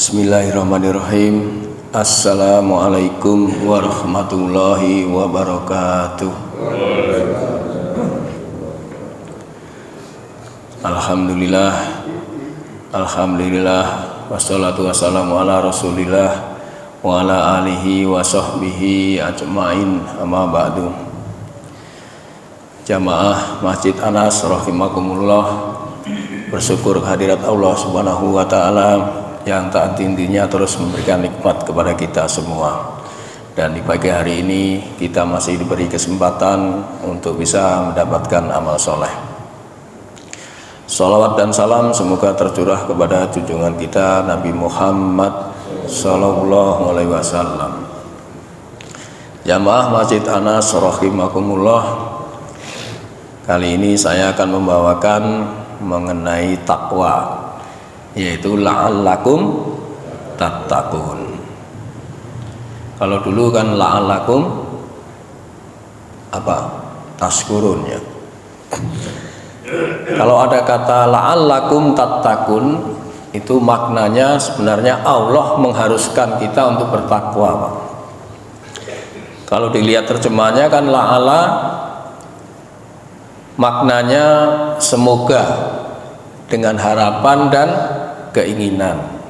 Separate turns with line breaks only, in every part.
Bismillahirrahmanirrahim. Assalamualaikum warahmatullahi wabarakatuh. Alhamdulillah, Alhamdulillah, wassalatu wassalamu ala rasulillah wa ala alihi wa sahbihi ajma'in, amma ba'du. Jamaah Masjid Anas rahimakumullah, bersyukur kehadirat Allah subhanahu wa ta'ala yang tak henti-hentinya terus memberikan nikmat kepada kita semua. Dan di pagi hari ini kita masih diberi kesempatan untuk bisa mendapatkan amal soleh. Salawat dan salam semoga tercurah kepada junjungan kita Nabi Muhammad sallallahu alaihi wasallam. Jamaah Masjid Anas rahimakumullah, kali ini saya akan membawakan mengenai takwa, yaitu la'allakum tattaqun. Kalau dulu kan la'allakum tashkurun ya. Kalau ada kata la'allakum tattaqun, itu maknanya sebenarnya Allah mengharuskan kita untuk bertakwa, Pak. Kalau dilihat terjemahnya kan la'alla, maknanya semoga, dengan harapan dan keinginan.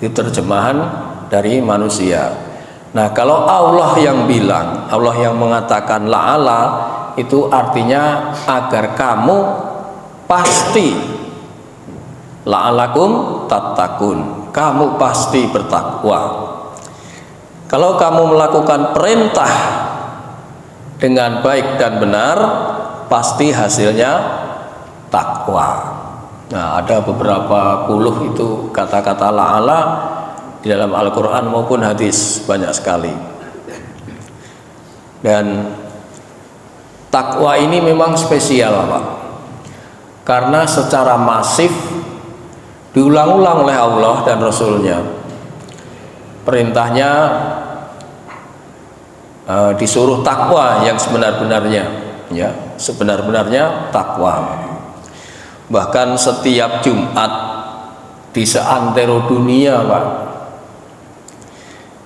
Itu terjemahan dari manusia. Nah, kalau Allah yang bilang, Allah yang mengatakan la'ala, itu artinya agar kamu pasti, la'alakum tattaqun, kamu pasti bertakwa. Kalau kamu melakukan perintah dengan baik dan benar, pasti hasilnya takwa. Nah, ada beberapa puluh itu kata-kata la'ala di dalam Al-Quran maupun hadis, banyak sekali. Dan takwa ini memang spesial, Pak, karena secara masif diulang-ulang oleh Allah dan Rasulnya. Perintahnya disuruh takwa yang sebenar-benarnya, ya, sebenar-benarnya takwa. Bahkan setiap Jumat di seantero dunia, Pak,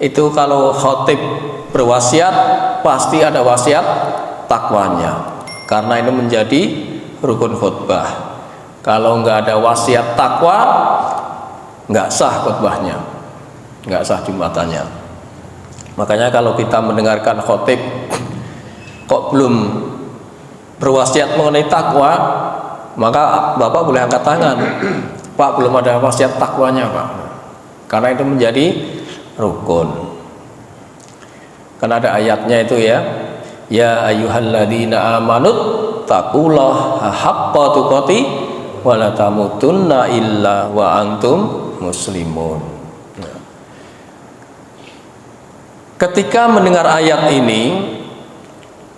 itu kalau khotib berwasiat pasti ada wasiat takwanya, karena ini menjadi rukun khutbah. Kalau nggak ada wasiat takwa, nggak sah khutbahnya, nggak sah jumatannya. Makanya kalau kita mendengarkan khotib kok belum berwasiat mengenai takwa, maka Bapak boleh angkat tangan, Pak, belum ada wasiat takwanya, Pak, karena itu menjadi rukun. Karena ada ayatnya itu, ya ayyuhalladzina amanut taqullaha haqqa tuqati wa la tamutunna illa wa antum muslimun. Ketika mendengar ayat ini,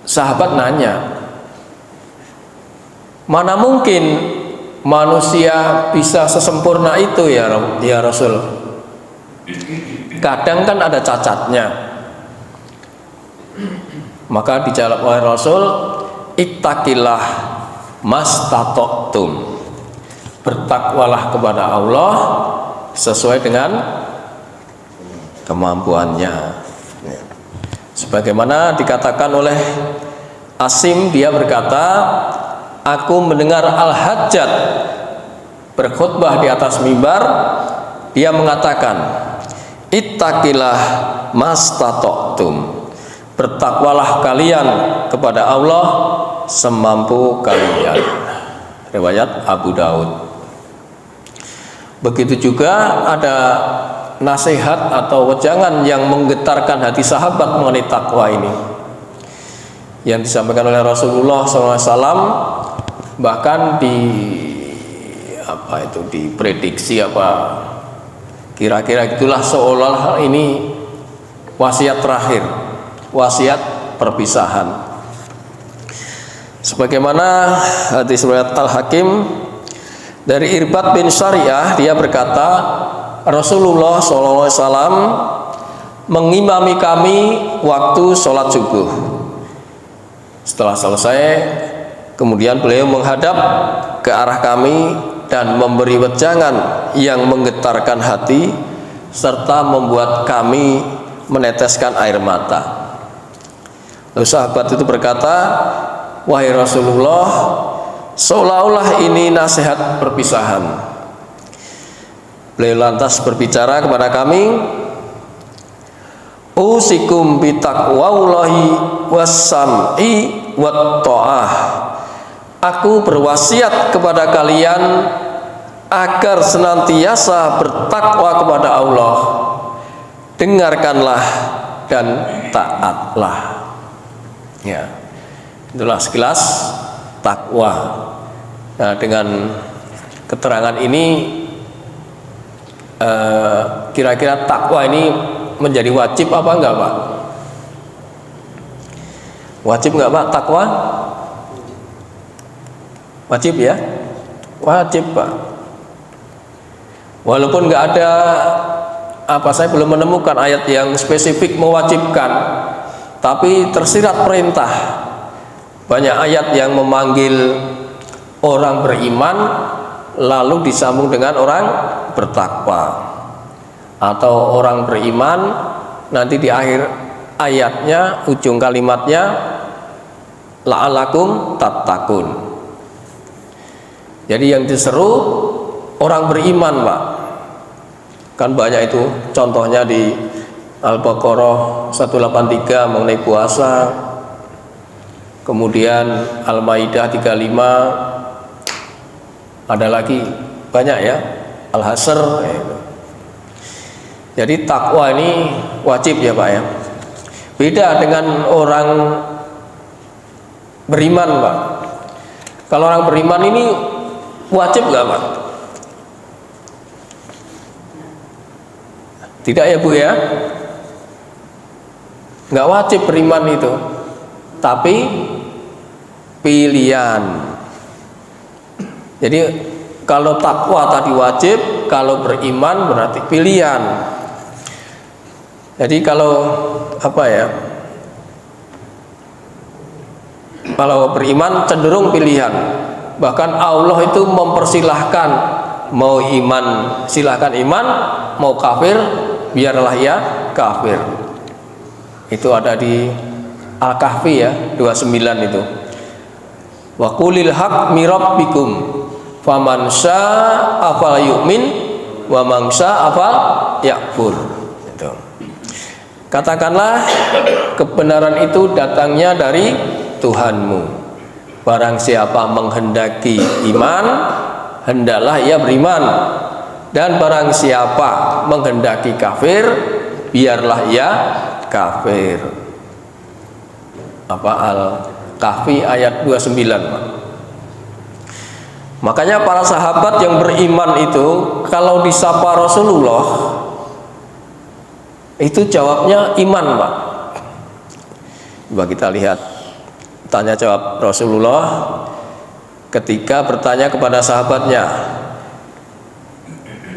sahabat nanya, mana mungkin manusia bisa sesempurna itu ya Rasul? Kadang kan ada cacatnya. Maka dijawab oleh Rasul, ittaqillah mastata'tum, bertakwalah kepada Allah sesuai dengan kemampuannya. Sebagaimana dikatakan oleh Asim, dia berkata, aku mendengar Al-Hajjaj berkhutbah di atas mimbar, dia mengatakan, ittaqillah mastata'tum, bertakwalah kalian kepada Allah semampu kalian. Riwayat Abu Daud. Begitu juga ada nasihat atau wejangan yang menggetarkan hati sahabat mengenai takwa ini, yang disampaikan oleh Rasulullah SAW. Bahkan diprediksi kira-kira itulah, seolah ini wasiat terakhir, wasiat perpisahan. Sebagaimana hadis riwayat Al-Hakim dari Irbad bin Syariah, dia berkata, Rasulullah SAW mengimami kami waktu sholat subuh. Setelah selesai, kemudian beliau menghadap ke arah kami dan memberi wejangan yang menggetarkan hati serta membuat kami meneteskan air mata. Lalu sahabat itu berkata, wahai Rasulullah, seolah-olah ini nasihat perpisahan. Beliau lantas berbicara kepada kami, usikum bitaqwallahi wassam'i wat ta'ah. Aku berwasiat kepada kalian agar senantiasa bertakwa kepada Allah, dengarkanlah dan taatlah. Ya, itulah sekilas takwa. Nah, dengan keterangan ini kira-kira takwa ini menjadi wajib apa enggak, Pak? Wajib enggak, Pak, takwa? Wajib ya? Wajib, Pak. Walaupun nggak ada saya belum menemukan ayat yang spesifik mewajibkan, tapi tersirat perintah. Banyak ayat yang memanggil orang beriman lalu disambung dengan orang bertakwa, atau orang beriman nanti di akhir ayatnya, ujung kalimatnya la'alakum tattaqun. Jadi yang diseru orang beriman, Pak. Kan banyak itu contohnya di Al-Baqarah 183 mengenai puasa, kemudian Al-Maidah 35, ada lagi banyak ya, Al-Hasr. Jadi takwa ini wajib ya, Pak ya. Beda dengan orang beriman, Pak. Kalau orang beriman ini wajib nggak, Pak? Tidak ya, Bu ya? Nggak wajib beriman itu, tapi pilihan. Jadi kalau takwa tadi wajib, kalau beriman berarti pilihan. Jadi kalau kalau beriman cenderung pilihan. Bahkan Allah itu mempersilahkan, mau iman silahkan iman, mau kafir biarlah ya kafir. Itu ada di Al-Kahfi ya 29 itu. Wa qulil haq mi rabbikum faman syaa'a falyu'min wa man syaa'a falyakfur. Itu. Katakanlah kebenaran itu datangnya dari Tuhanmu. Barang siapa menghendaki iman, hendaklah ia beriman, dan barang siapa menghendaki kafir, biarlah ia kafir. Al-Kahfi ayat 29, Pak. Makanya para sahabat yang beriman itu kalau disapa Rasulullah itu jawabnya iman, Pak. Coba kita lihat tanya jawab Rasulullah ketika bertanya kepada sahabatnya.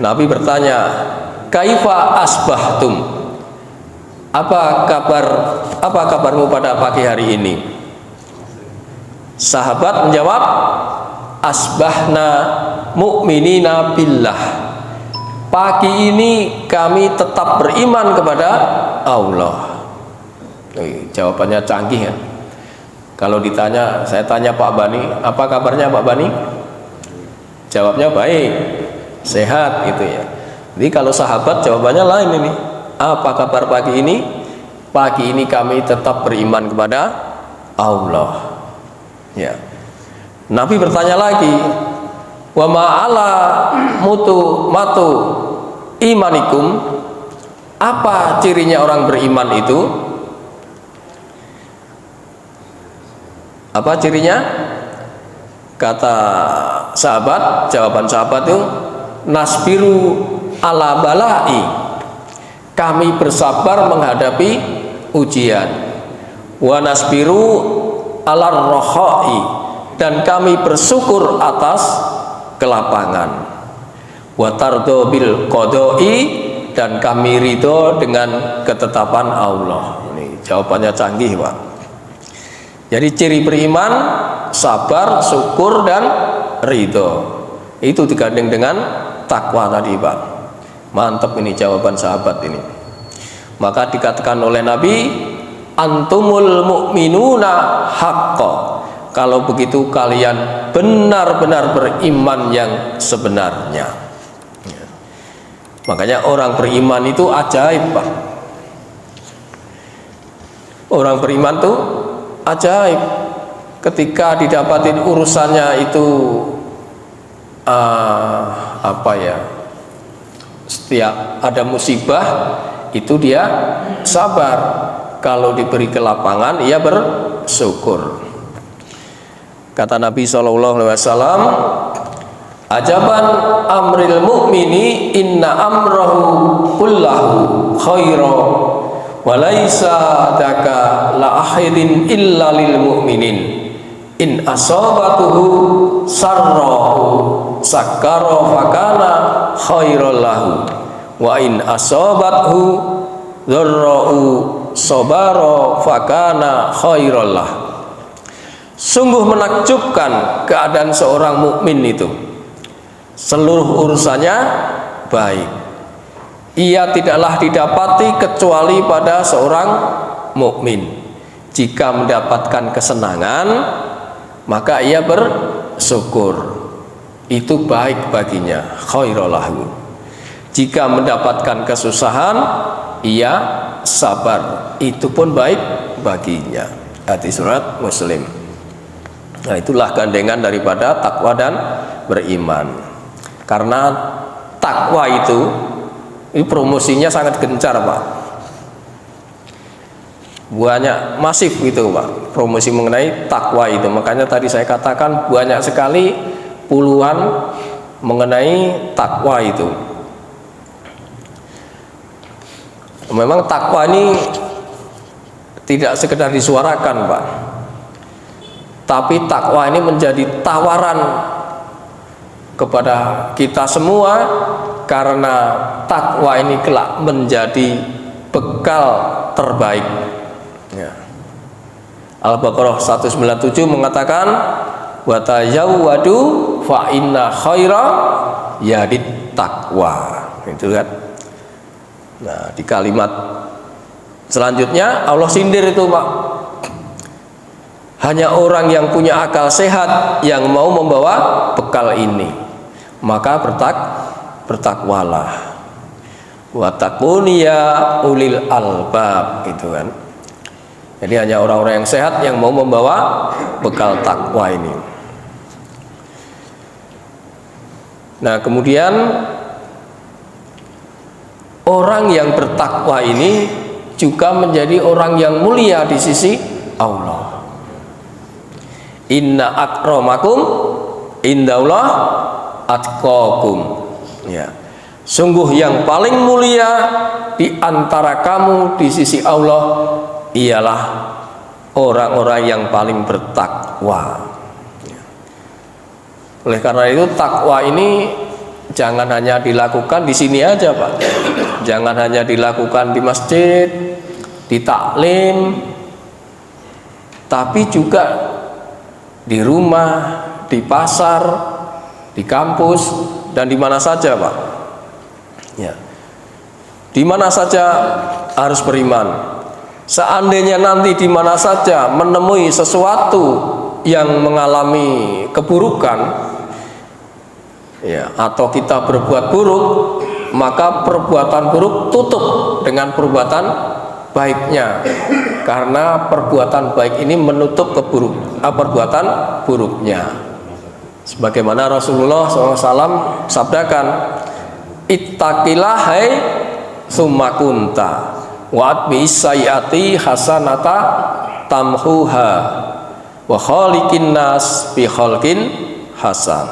Nabi bertanya, kaifa asbahtum? Apa kabarmu pada pagi hari ini? Sahabat menjawab, asbahna mu'minina billah. Pagi ini kami tetap beriman kepada Allah. Jawabannya canggih ya. Kalau ditanya, saya tanya Pak Bani, apa kabarnya Pak Bani? Jawabnya baik, sehat gitu ya. Jadi kalau sahabat jawabannya lain ini. Apa kabar pagi ini? Pagi ini kami tetap beriman kepada Allah. Ya. Nabi bertanya lagi, wa ma'ala matu imanikum? Apa cirinya orang beriman itu? Apa cirinya? Kata sahabat, jawaban sahabat itu, nasbiru ala balai. Kami bersabar menghadapi ujian. Wa nasbiru ala rohai. Dan kami bersyukur atas kelapangan. Wa tardo bil qodoi. Dan kami ridho dengan ketetapan Allah. Ini jawabannya canggih, Pak. Jadi ciri beriman sabar, syukur dan ridho. Itu digandeng dengan takwa tadi, Pak. Mantap ini jawaban sahabat ini. Maka dikatakan oleh Nabi, antumul mu'minuna haqqo. Kalau begitu kalian benar-benar beriman yang sebenarnya. Makanya orang beriman itu ajaib, Pak. Orang beriman itu ajaib. Ketika didapatin urusannya itu setiap ada musibah itu dia sabar. Kalau diberi kelapangan ia bersyukur. Kata Nabi SAW, ajaban amril mu'mini inna amrahu kullahu khairan wa laisa daka la ahidin illa lil mu'minin in asabatuhu sarrahu sakkara fakana khairan lahu wa in asabathu dzarra'u sabara fakana khairan lahu. Sungguh menakjubkan keadaan seorang mukmin itu. Seluruh urusannya baik. Ia tidaklah didapati kecuali pada seorang mukmin. Jika mendapatkan kesenangan, maka ia bersyukur. Itu baik baginya, khairul lahu. Jika mendapatkan kesusahan, ia sabar. Itu pun baik baginya. Hadis surat Muslim. Nah, itulah gandengan daripada takwa dan beriman. Karena takwa itu promosinya sangat gencar, Pak. Banyak masif gitu, Pak, promosi mengenai takwa itu. Makanya tadi saya katakan banyak sekali puluhan mengenai takwa itu. Memang takwa ini tidak sekedar disuarakan, Pak. Tapi takwa ini menjadi tawaran kepada kita semua, karena takwa ini kelak menjadi bekal terbaik. Ya. Al-Baqarah 197 mengatakan, wa tazawwadu fa inna khaira yadit taqwa. Itu kan. Nah, di kalimat selanjutnya Allah sindir itu, Pak. Hanya orang yang punya akal sehat yang mau membawa bekal ini, maka bertakwalah. Wa taquniya ulil albab, gitu kan. Jadi hanya orang-orang yang sehat yang mau membawa bekal takwa ini. Nah, kemudian orang yang bertakwa ini juga menjadi orang yang mulia di sisi Allah. Inna akramakum indallah atqakum. Ya. Sungguh yang paling mulia di antara kamu di sisi Allah ialah orang-orang yang paling bertakwa. Ya. Oleh karena itu takwa ini jangan hanya dilakukan di sini aja, Pak. Jangan hanya dilakukan di masjid, di taklim, tapi juga di rumah, di pasar, di kampus, dan di mana saja, Pak. Ya. Di mana saja harus beriman. Seandainya nanti di mana saja menemui sesuatu yang mengalami keburukan, ya, atau kita berbuat buruk, maka perbuatan buruk tutup dengan perbuatan baiknya, karena perbuatan baik ini menutup perbuatan buruknya. Sebagaimana Rasulullah SAW sabdakan, ittaqillah hai summa kunta wa atbi sayyati hasanata tamhuha wa khaliqin nas bi khalqin hasan.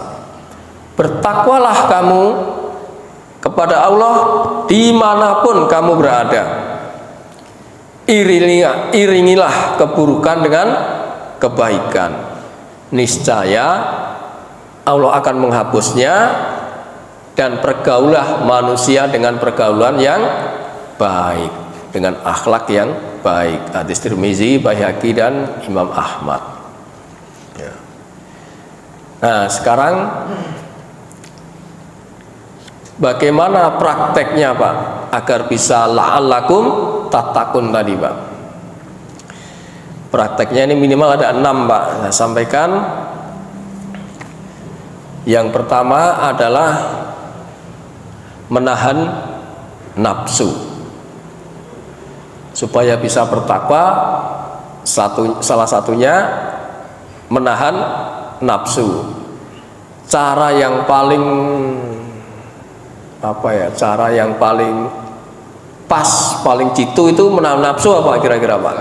Bertakwalah kamu kepada Allah dimanapun kamu berada. Iringilah keburukan dengan kebaikan. Niscaya Allah akan menghapusnya, dan pergaulah manusia dengan pergaulan yang baik, dengan akhlak yang baik. Hadis Tirmizi, Baihaqi, dan Imam Ahmad. Ya. Nah, sekarang Bagaimana prakteknya Pak agar bisa la'allakum tattaqun tadi Pak? Prakteknya ini minimal ada 6 Pak. Saya sampaikan. Yang pertama adalah menahan nafsu. Supaya bisa bertakwa, salah satunya menahan nafsu. Cara yang paling cara yang paling pas, paling jitu itu menahan nafsu apa kira-kira Pak?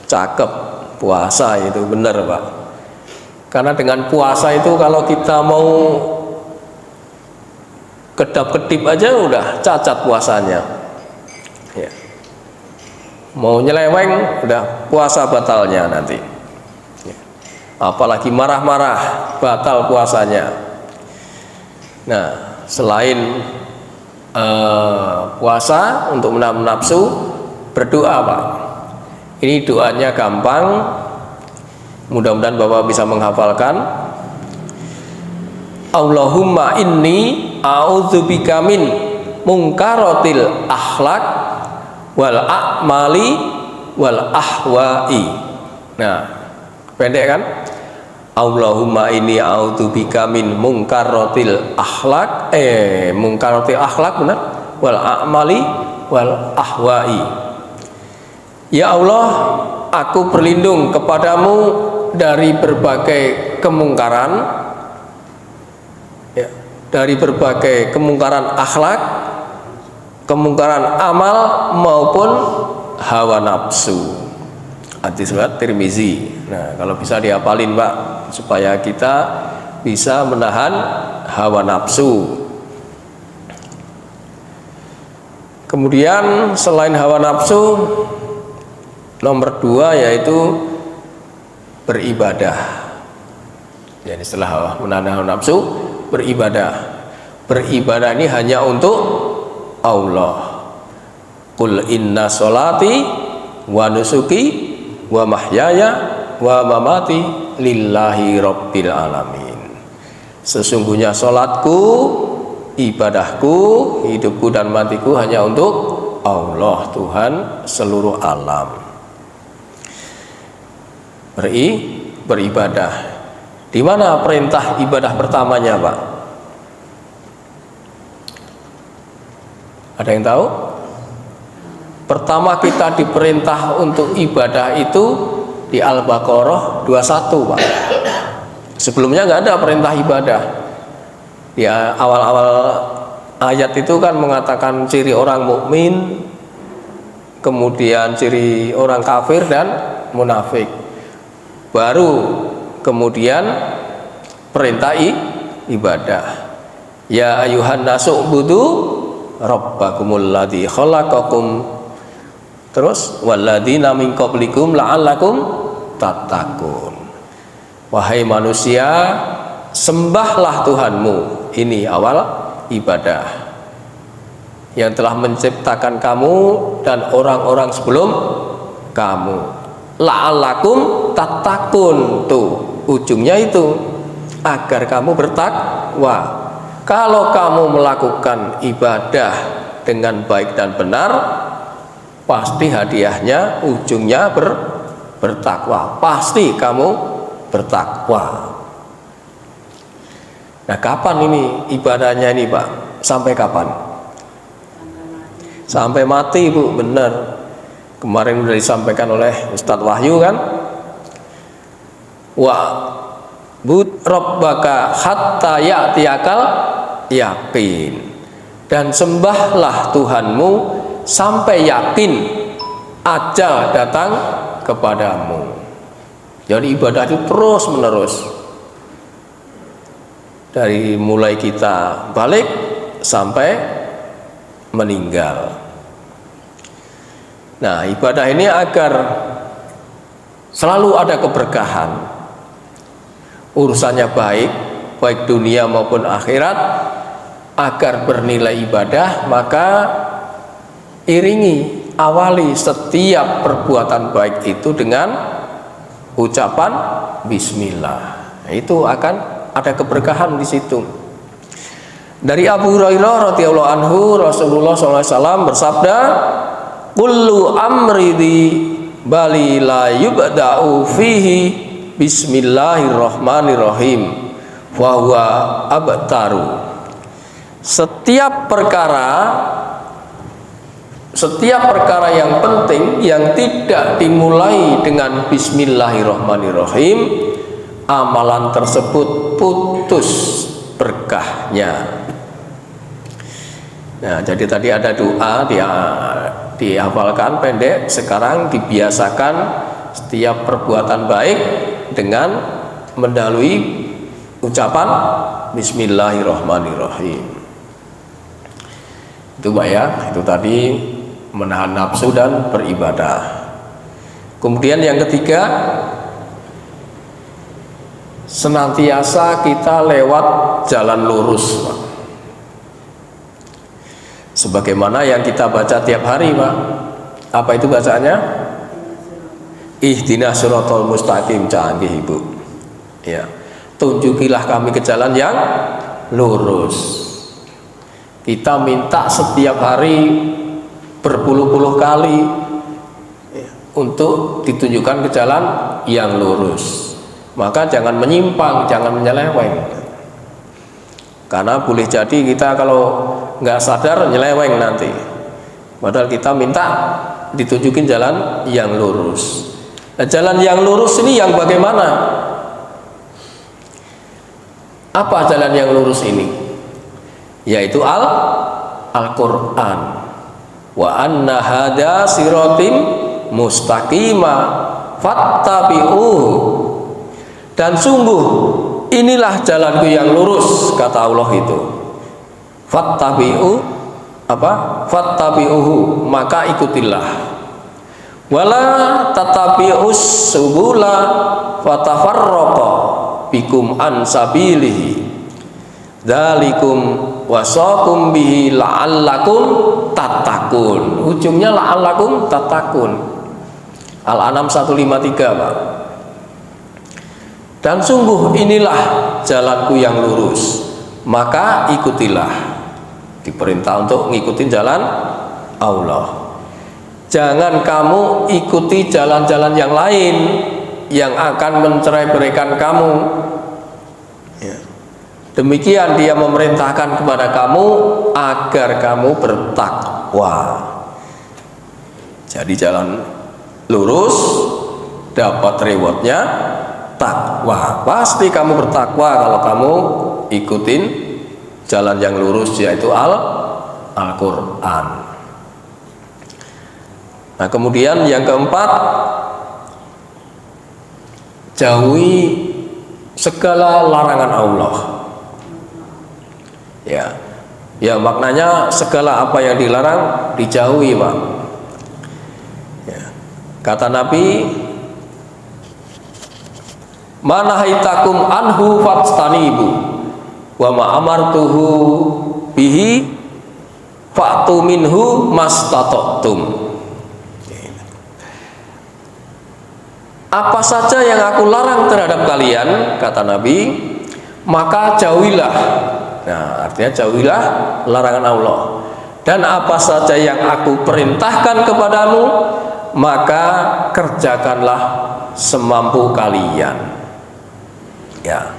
Cakep, puasa itu benar Pak. Karena dengan puasa itu kalau kita mau kedap-kedip aja udah cacat puasanya ya. Mau nyeleweng udah puasa batalnya nanti ya. Apalagi marah-marah batal puasanya. Nah, selain puasa untuk menahan nafsu, berdoa Pak. Ini doanya gampang, mudah-mudahan Bapak bisa menghafalkan. Allahumma inni a'udzubika min munkaratil akhlak wal a'mali wal ahwa'i. Nah, pendek kan? Allahumma inni a'udzubika min munkaratil akhlak munkaratil akhlak benar, wal a'mali wal ahwa'i. Ya Allah, aku berlindung kepadamu dari berbagai kemungkaran ya, dari berbagai kemungkaran akhlak, kemungkaran amal maupun hawa nafsu. Hadis riwayat Tirmizi. Nah, kalau bisa dihafalin Pak, supaya kita bisa menahan hawa nafsu. Kemudian selain hawa nafsu, nomor 2 yaitu beribadah. Jadi setelah menahan hawa nafsu, beribadah. Beribadah ini hanya untuk Allah. Qul inna sholati wa nusuki wa mahyaya wa mamati lillahi rabbil alamin. Sesungguhnya sholatku, ibadahku, hidupku dan matiku hanya untuk Allah, Tuhan seluruh alam. Beribadah. Di mana perintah ibadah pertamanya, Pak? Ada yang tahu? Pertama kita diperintah untuk ibadah itu di Al-Baqarah 21, Pak. Sebelumnya nggak ada perintah ibadah. Di awal-awal ayat itu kan mengatakan ciri orang mukmin, kemudian ciri orang kafir dan munafik. Baru kemudian perintah ibadah. Ya ayuhan nasu budu rabbakumul ladzi khalaqakum, terus walladzina min qablikum la'allakum tattaqun. Wahai manusia, sembahlah Tuhanmu. Ini awal ibadah. Yang telah menciptakan kamu dan orang-orang sebelum kamu. La'allakum tattaqun, tuh ujungnya itu agar kamu bertakwa. Kalau kamu melakukan ibadah dengan baik dan benar, pasti hadiahnya ujungnya bertakwa. Pasti kamu bertakwa. Nah, kapan ini ibadahnya ini, Pak? Sampai kapan? Sampai mati, Bu, benar. Kemarin sudah disampaikan oleh Ustadz Wahyu kan? Wa bud rabbaka hatta ya'tiyakal yakin. Dan sembahlah Tuhanmu sampai yakin ajal datang kepadamu. Jadi ibadah itu terus menerus. Dari mulai kita balik sampai meninggal. Nah, ibadah ini agar selalu ada keberkahan, urusannya baik dunia maupun akhirat, agar bernilai ibadah, maka iringi, awali setiap perbuatan baik itu dengan ucapan bismillah. Itu akan ada keberkahan di situ. Dari Abu Hurairah radhiyallahu anhu, Rasulullah SAW bersabda, kullu amridi bali la yubda'u fihi bismillahirrahmanirrahim wa huwa abtaru. Setiap perkara yang penting yang tidak dimulai dengan bismillahirrahmanirrahim, amalan tersebut putus berkahnya. Nah, jadi tadi ada doa dihafalkan pendek, sekarang dibiasakan setiap perbuatan baik dengan mendahului ucapan bismillahirrahmanirrahim. Itu Pak ya, itu tadi menahan nafsu dan beribadah. Kemudian yang ketiga, senantiasa kita lewat jalan lurus, Pak. Sebagaimana yang kita baca tiap hari, Pak. Apa itu bacaannya? Ihdinas siratal mustaqim, canggih Ibu. Ya. Tunjukilah kami ke jalan yang lurus. Kita minta setiap hari berpuluh-puluh kali untuk ditunjukkan ke jalan yang lurus. Maka jangan menyimpang, jangan menyeleweng. Karena boleh jadi kita kalau nggak sadar nyeleweng nanti. Padahal kita minta ditunjukin jalan yang lurus. Nah, jalan yang lurus ini yang bagaimana? Apa jalan yang lurus ini? Yaitu Al-Quran. Wa anna hada siratim mustaqima fattabi'uhu. Dan sungguh inilah jalanku yang lurus, kata Allah itu. Fattabi'uhu, maka ikutilah. Wala tatabi'us subula fatafarraqa bikum an sabilihi. Dzalikum wasaqum bihi la'allakum tattaqun. Ujungnya la'allakum tattaqun. Al-An'am 153, Pak. Dan sungguh inilah jalanku yang lurus, maka ikutilah. Diperintah untuk ngikutin jalan Allah. Jangan kamu ikuti jalan-jalan yang lain yang akan mencerai-beraikan kamu. Ya. Demikian dia memerintahkan kepada kamu agar kamu bertakwa. Jadi jalan lurus dapat rewardnya takwa. Pasti kamu bertakwa kalau kamu ikutin jalan yang lurus, yaitu Al-Quran. Nah, kemudian yang keempat, jauhi segala larangan Allah. Ya, maknanya segala apa yang dilarang dijauhi, Pak. Ya. Kata Nabi, manahaitakum anhu fastanibu wa ma amartuhu bihi fa'tu minhu mastata'tum. Apa saja yang aku larang terhadap kalian, kata Nabi, maka jauhilah. Nah, artinya jauhilah larangan Allah. Dan apa saja yang aku perintahkan kepadamu, maka kerjakanlah semampu kalian. Ya.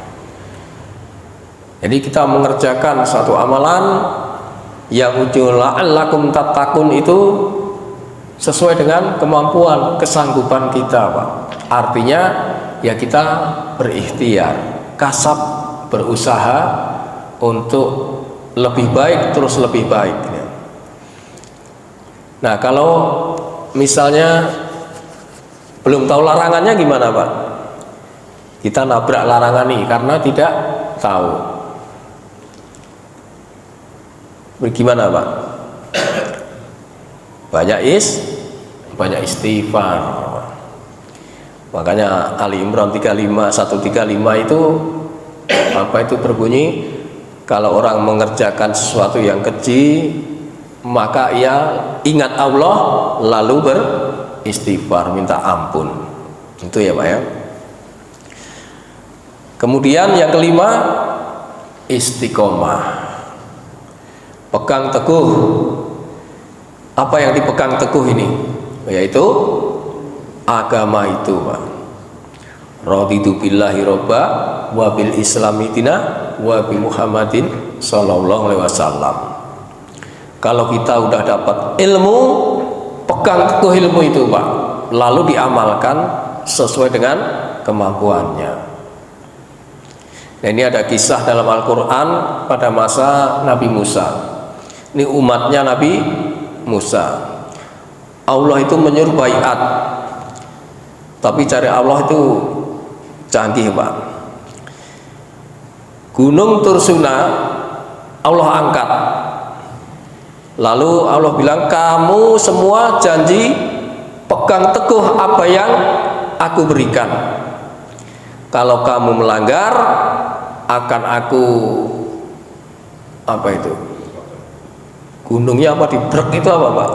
Jadi kita mengerjakan satu amalan yang ujung la'allakum tattaqun itu sesuai dengan kemampuan, kesanggupan kita, Pak. Artinya ya kita berikhtiar, kasab, berusaha untuk lebih baik, terus lebih baik. Nah, kalau misalnya belum tahu larangannya gimana, Pak? Kita nabrak larangan nih karena tidak tahu. Bagaimana, Pak? Banyak istighfar. Makanya Ali Imran 135 itu apa itu berbunyi, kalau orang mengerjakan sesuatu yang keji, maka ia ingat Allah lalu beristighfar, minta ampun. Itu ya, Pak ya. Kemudian yang kelima, istiqomah. pegang teguh. Apa yang dipegang teguh ini? Yaitu agama itu, Pak. Raditu billahi robba wa bil islami dina wa bi Muhammadin sallallahu alaihi wasallam. Kalau kita udah dapat ilmu, pegang teguh ilmu itu, Pak, lalu diamalkan sesuai dengan kemampuannya. Nah, ini ada kisah dalam Al-Quran pada masa Nabi Musa. Ini umatnya Nabi Musa. Allah itu menyuruh baiat, tapi cara Allah itu canggih, Pak. Gunung Tursuna Allah angkat, lalu Allah bilang, kamu semua janji pegang teguh apa yang aku berikan. Kalau kamu melanggar, akan aku apa itu? Gunungnya apa, dibrek itu apa, Pak?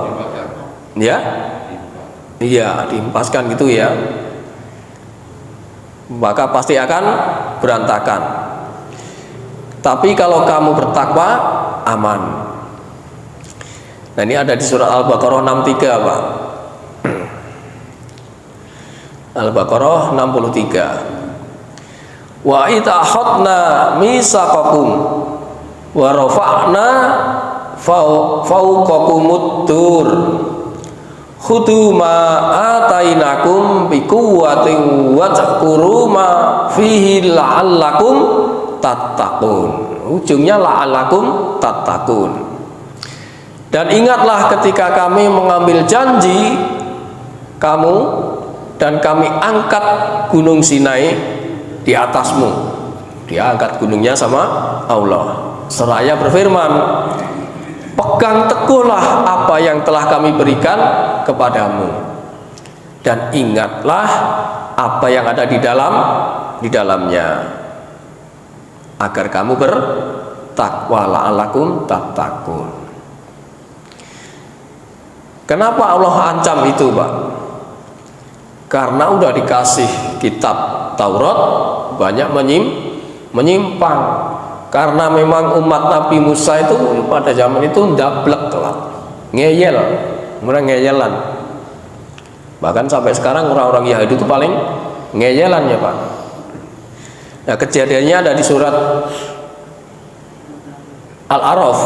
Ya? Iya, diempaskan gitu ya. Maka pasti akan berantakan. Tapi kalau kamu bertakwa, aman. Nah, ini ada di surat Al-Baqarah 63, Pak. Al-Baqarah 63. Wa itahadna misaqakum wa rafa'na fawqakumud tur khudu ma atainakum biquwwatin wadhkuru ma fihi la'allakum tattaqun. Ujungnya la'allakum tattaqun. Dan ingatlah ketika kami mengambil janji kamu dan kami angkat gunung Sinai di atasmu. Dia angkat gunungnya sama Allah. Seraya berfirman, pegang teguhlah apa yang telah kami berikan kepadamu, dan ingatlah apa yang ada di dalamnya, agar kamu bertakwa, la'allakum tattaqun. Kenapa Allah ancam itu, Pak? Karena udah dikasih kitab Taurat banyak menyimpang. Karena memang umat Nabi Musa itu pada zaman itu ndablek, ngeyel, kemudian ngeyelan. Bahkan sampai sekarang orang-orang Yahudi itu paling ngeyelan ya, Pak. Nah, kejadiannya ada di surat Al-A'raf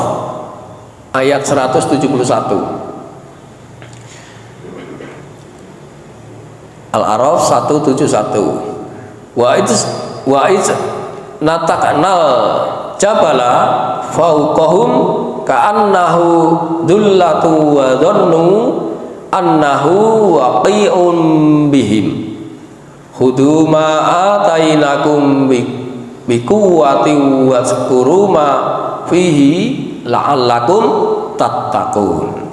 ayat 171. Al-A'raf 171. Wa iz nataknal jabala fauqahum ka'annahu dullatu wa dhannu annahu waqi'un bihim khudu ma atainakum biquwwatin wazkuru ma fihi la'allakum tattaqun.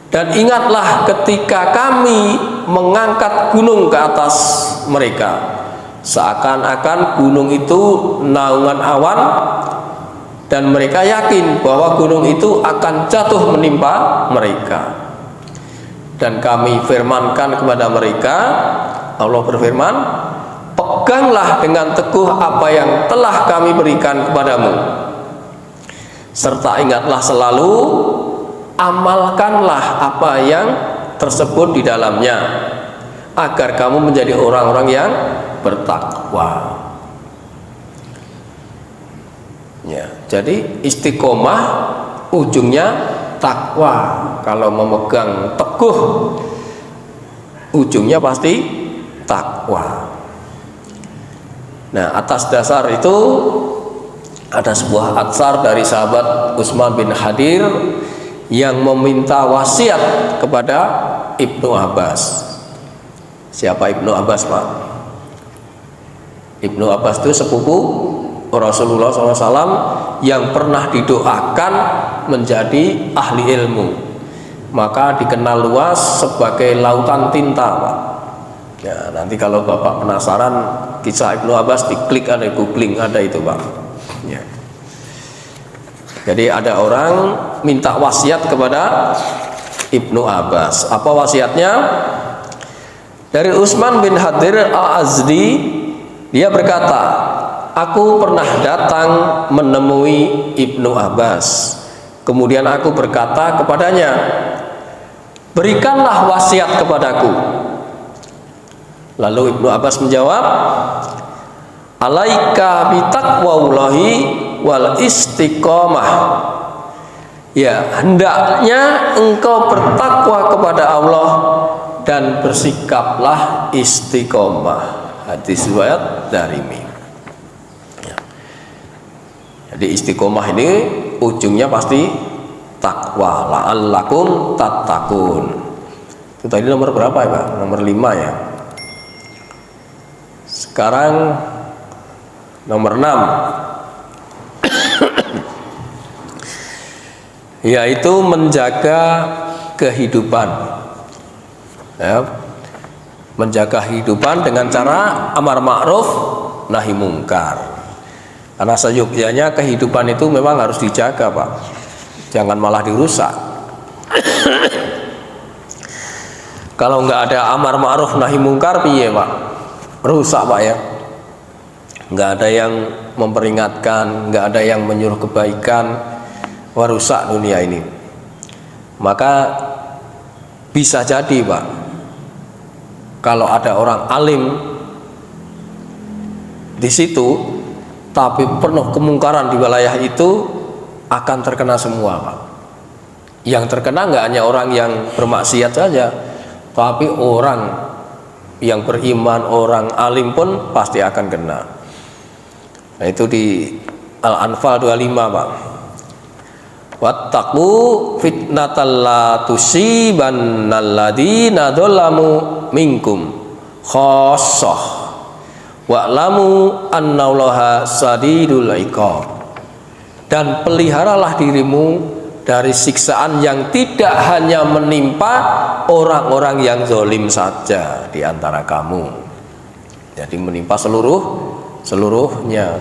Dan ingatlah ketika kami mengangkat gunung ke atas mereka, seakan-akan gunung itu naungan awan, dan mereka yakin bahwa gunung itu akan jatuh menimpa mereka. Dan kami firmankan kepada mereka, Allah berfirman, peganglah dengan teguh apa yang telah kami berikan kepadamu, serta ingatlah selalu, amalkanlah apa yang tersebut di dalamnya, agar kamu menjadi orang-orang yang bertakwa. Ya, jadi istiqomah ujungnya takwa. Kalau memegang teguh, ujungnya pasti takwa. Nah, atas dasar itu ada sebuah atsar dari sahabat Utsman bin Hadir yang meminta wasiat kepada Ibnu Abbas. Siapa Ibnu Abbas, Pak? Ibnu Abbas itu sepupu Rasulullah SAW yang pernah didoakan menjadi ahli ilmu, maka dikenal luas sebagai lautan tinta, Pak. Ya, nanti kalau Bapak penasaran kisah Ibnu Abbas, diklik, ada googling, ada itu, Pak. Ya. Jadi ada orang minta wasiat kepada Ibnu Abbas. Apa wasiatnya? Dari Utsman bin Hadir Al-Azdi, dia berkata, aku pernah datang menemui Ibnu Abbas, Kemudian aku berkata kepadanya, berikanlah wasiat kepadaku. Lalu Ibnu Abbas menjawab, alaika bitaqwallahi wal istiqomah. Ya, hendaknya engkau bertakwa kepada Allah dan bersikaplah istiqomah. Hadis riwayat Darimi. Ya. Jadi istiqomah ini ujungnya pasti takwa, la'allakum tattaqun. Itu tadi nomor berapa ya Pak? Nomor 5 ya. Sekarang nomor 6, yaitu menjaga kehidupan ya, menjaga kehidupan dengan cara amar ma'ruf nahi mungkar. Karena seyogyanya kehidupan itu memang harus dijaga Pak, jangan malah dirusak. Kalau nggak ada amar ma'ruf nahi mungkar piye Pak? Rusak Pak ya. Nggak ada yang memperingatkan, nggak ada yang menyuruh kebaikan, wah rusak dunia ini. Maka bisa jadi Pak, kalau ada orang alim di situ tapi penuh kemungkaran di wilayah itu, akan terkena semua Pak. Yang terkena nggak hanya orang yang bermaksiat saja, tapi orang yang beriman, orang alim pun pasti akan kena. Nah itu di Al-Anfal 25 Pak. Wattaqu fitnatal la tusibannal ladzina dzalamu minkum khassah wa'lamu annallaha sadidul iqab. Dan peliharalah dirimu dari siksaan yang tidak hanya menimpa orang-orang yang zalim saja di antara kamu, jadi menimpa seluruhnya.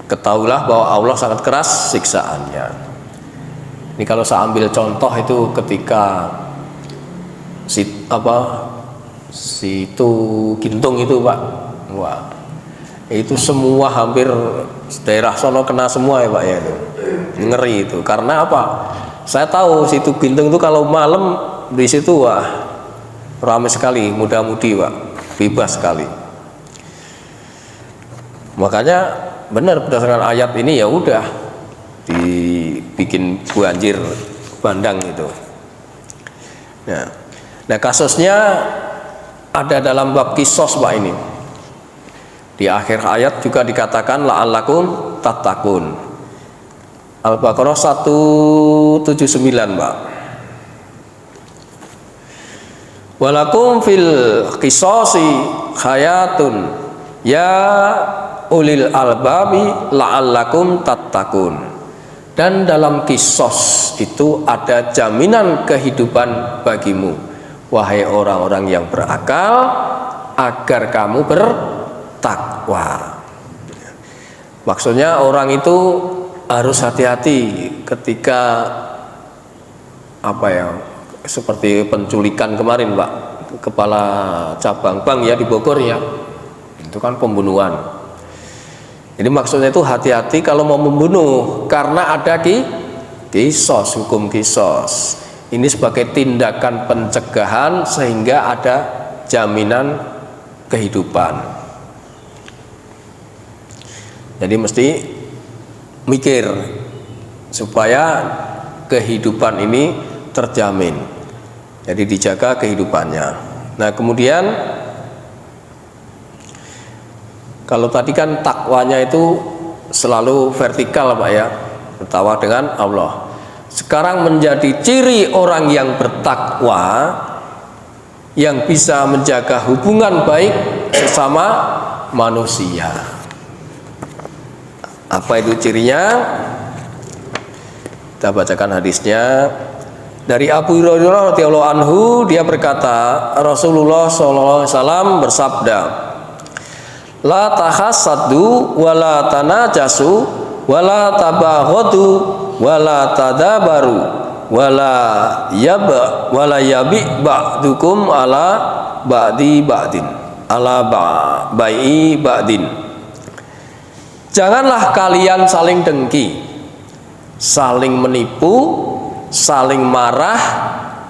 Ketahuilah bahwa Allah sangat keras siksaannya. Ini kalau saya ambil contoh itu ketika situ Gintung itu Pak, wah itu semua hampir daerah sono kena semua ya Pak ya, itu ngeri itu. Karena apa? Saya tahu situ Gintung itu kalau malam di situ wah ramai sekali muda-mudi Pak, bebas sekali. Makanya benar berdasarkan ayat ini ya udah dibikin banjir bandang itu. Nah kasusnya ada dalam bab kisos Pak ini. Di akhir ayat juga dikatakan la'allakum tattaqun. Al-Baqarah 179 Pak. Walakum fil qisasi hayatun ya ulil albabi la'allakum tattaqun. Dan dalam kisos itu ada jaminan kehidupan bagimu, wahai orang-orang yang berakal, agar kamu bertakwa. Maksudnya orang itu harus hati-hati ketika seperti penculikan kemarin Pak, kepala cabang bank ya di Bogor ya, itu kan pembunuhan. Jadi maksudnya itu hati-hati kalau mau membunuh, karena ada kisos, hukum kisos. Ini sebagai tindakan pencegahan sehingga ada jaminan kehidupan. Jadi mesti mikir supaya kehidupan ini terjamin. Jadi dijaga kehidupannya. Nah kemudian kalau tadi kan takwanya itu selalu vertikal Pak ya, bertakwa dengan Allah. Sekarang menjadi ciri orang yang bertakwa, yang bisa menjaga hubungan baik sesama manusia. Apa itu cirinya? Kita bacakan hadisnya. Dari Abu Hurairah radhiyallahu anhu, dia berkata, Rasulullah SAW bersabda, la tahassadu wala tanajasu wala tabaghadu wala tadabaru wala yabi ba'dukum ala ba'di ba'din ala bai'i ba'din. Janganlah kalian saling dengki, saling menipu, saling marah,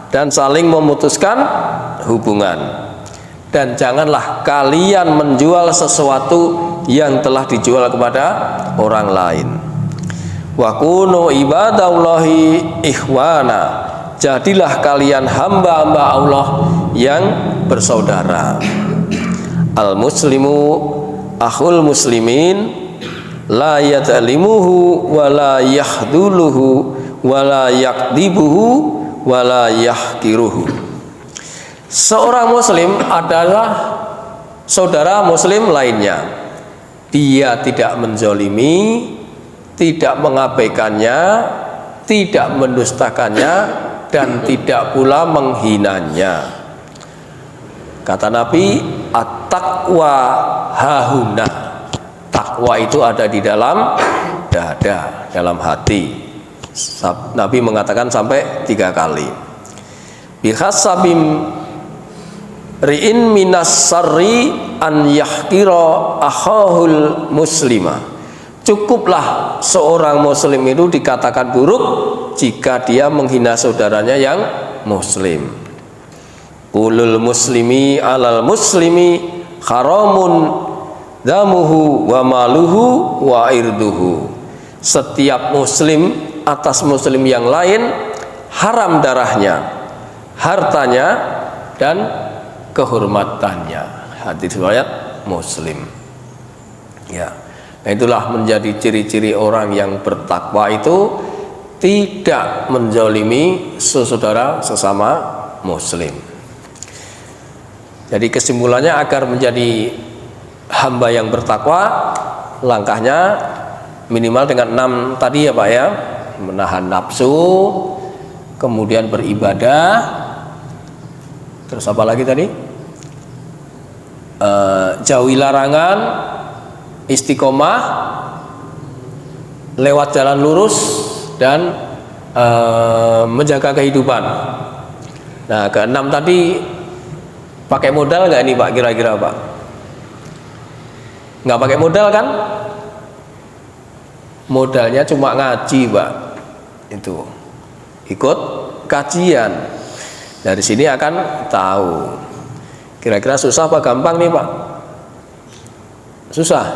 dan saling memutuskan hubungan. Dan janganlah kalian menjual sesuatu yang telah dijual kepada orang lain. Wa kunu ibadallahi ikhwana, jadilah kalian hamba-hamba Allah yang bersaudara. Al muslimu akhul muslimin, la yadlimuhu wa la yahduluhu wa la yakdibuhu wa la yahkiruhu. Seorang muslim adalah saudara muslim lainnya. Dia tidak menzolimi, tidak mengabaikannya, tidak mendustakannya, dan tidak pula menghinanya. Kata Nabi, at-taqwa hahuna. Takwa itu ada di dalam dada, dalam hati. Nabi mengatakan sampai 3 kali. Bihasabim ri'in minas sarri an yahkira akhahul muslima. Cukuplah seorang muslim itu dikatakan buruk jika dia menghina saudaranya yang muslim. Ulul muslimi alal muslimi haramun damuhu wa maluhu wa irduhu. Setiap muslim atas muslim yang lain haram darahnya, hartanya, dan kehormatannya. Hadis riwayat Muslim. Ya, nah itulah menjadi ciri-ciri orang yang bertakwa itu tidak menzalimi saudara sesama muslim. Jadi kesimpulannya, agar menjadi hamba yang bertakwa, langkahnya minimal dengan 6 tadi ya Pak ya. Menahan nafsu, kemudian beribadah, terus apa lagi tadi? Jauhi larangan, istiqomah, lewat jalan lurus, dan menjaga kehidupan. Nah, ke-6 tadi pakai modal nggak ini Pak, kira-kira Pak? Nggak pakai modal kan? Modalnya cuma ngaji Pak. Itu ikut kajian. Dari sini akan tahu kira-kira susah apa gampang nih Pak? Susah.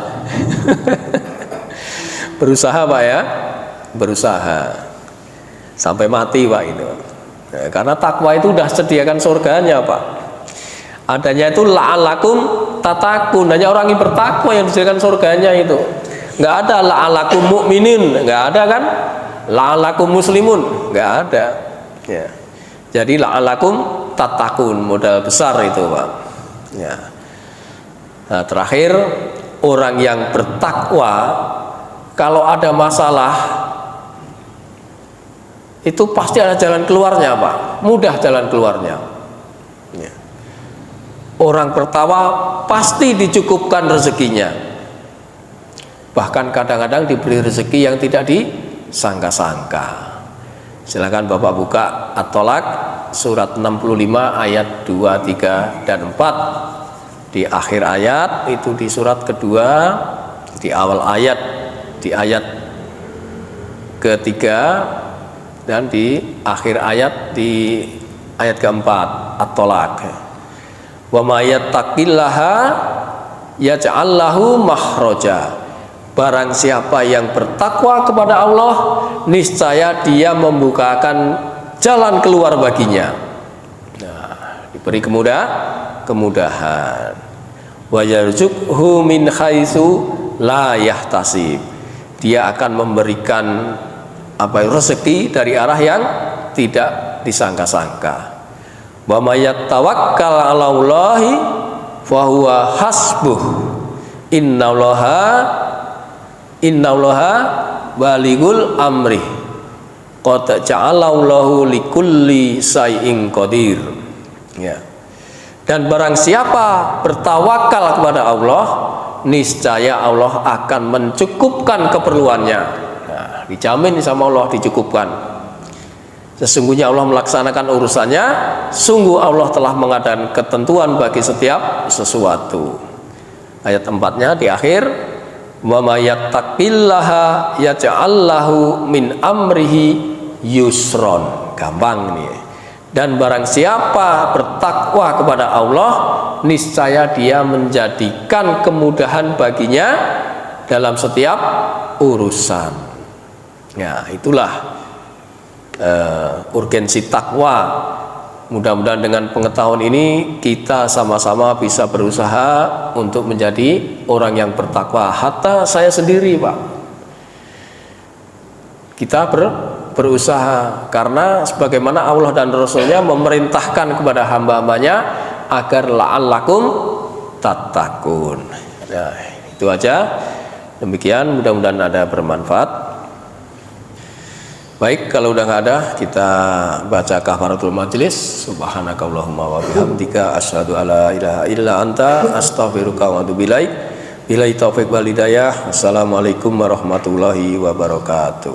Berusaha Pak ya, berusaha sampai mati Pak itu. Nah, karena takwa itu udah sediakan surganya Pak. Adanya itu la'alakum tatakun, hanya orang yang bertakwa yang disediakan surganya itu. Nggak ada la'alakum mu'minin, nggak ada kan? La'alakum muslimun, nggak ada. Ya. Jadi la'alakum tatakun, modal besar itu Pak. Ya. Nah, terakhir, orang yang bertakwa kalau ada masalah itu pasti ada jalan keluarnya Pak, mudah jalan keluarnya. Ya. Orang bertakwa pasti dicukupkan rezekinya. Bahkan kadang-kadang diberi rezeki yang tidak disangka-sangka. Silakan Bapak buka At-Tolak surat 65 ayat 2, 3, dan 4. Di akhir ayat itu di surat kedua, di awal ayat di ayat ketiga, dan di akhir ayat di ayat keempat At-Tolak. Wa may yattaqillaha yaj'al lahu makhraja. Barang siapa yang bertakwa kepada Allah, niscaya dia membukakan jalan keluar baginya. Nah, diberi kemudahan. Wa yarzuqhu min haitsu la yahtasib. Dia akan memberikan rezeki dari arah yang tidak disangka-sangka. Wa may tawakkal 'alallahi fa huwa hasbuh. Innallaha baligul amri. Qad ja'alallahu likulli syai'in qadir. Ya. Dan barang siapa bertawakal kepada Allah, niscaya Allah akan mencukupkan keperluannya. Nah, dijamin sama Allah dicukupkan. Sesungguhnya Allah melaksanakan urusannya, sungguh Allah telah mengadakan ketentuan bagi setiap sesuatu. Ayat 4-nya di akhir, Wa may yattaqillaha yaj'al lahu min amrihi yusron. Gampang nih. Dan barang siapa bertakwa kepada Allah, niscaya dia menjadikan kemudahan baginya dalam setiap urusan. Ya, itulah urgensi takwa. Mudah-mudahan dengan pengetahuan ini kita sama-sama bisa berusaha untuk menjadi orang yang bertakwa. Hatta saya sendiri, Pak, kita berusaha, karena sebagaimana Allah dan Rasulnya memerintahkan kepada hamba-hambanya agar la'allakum tattaqun. Nah, itu aja. Demikian, mudah-mudahan ada bermanfaat. Baik, kalau udah nggak ada, kita baca kafaratul majlis. Subhanakallahumma wa bihamdika asyhadu alla ilaha illa anta astaghfiruka wa atubu ilaik. Billahi taufiq wal hidayah. Wassalamualaikum warahmatullahi wabarakatuh.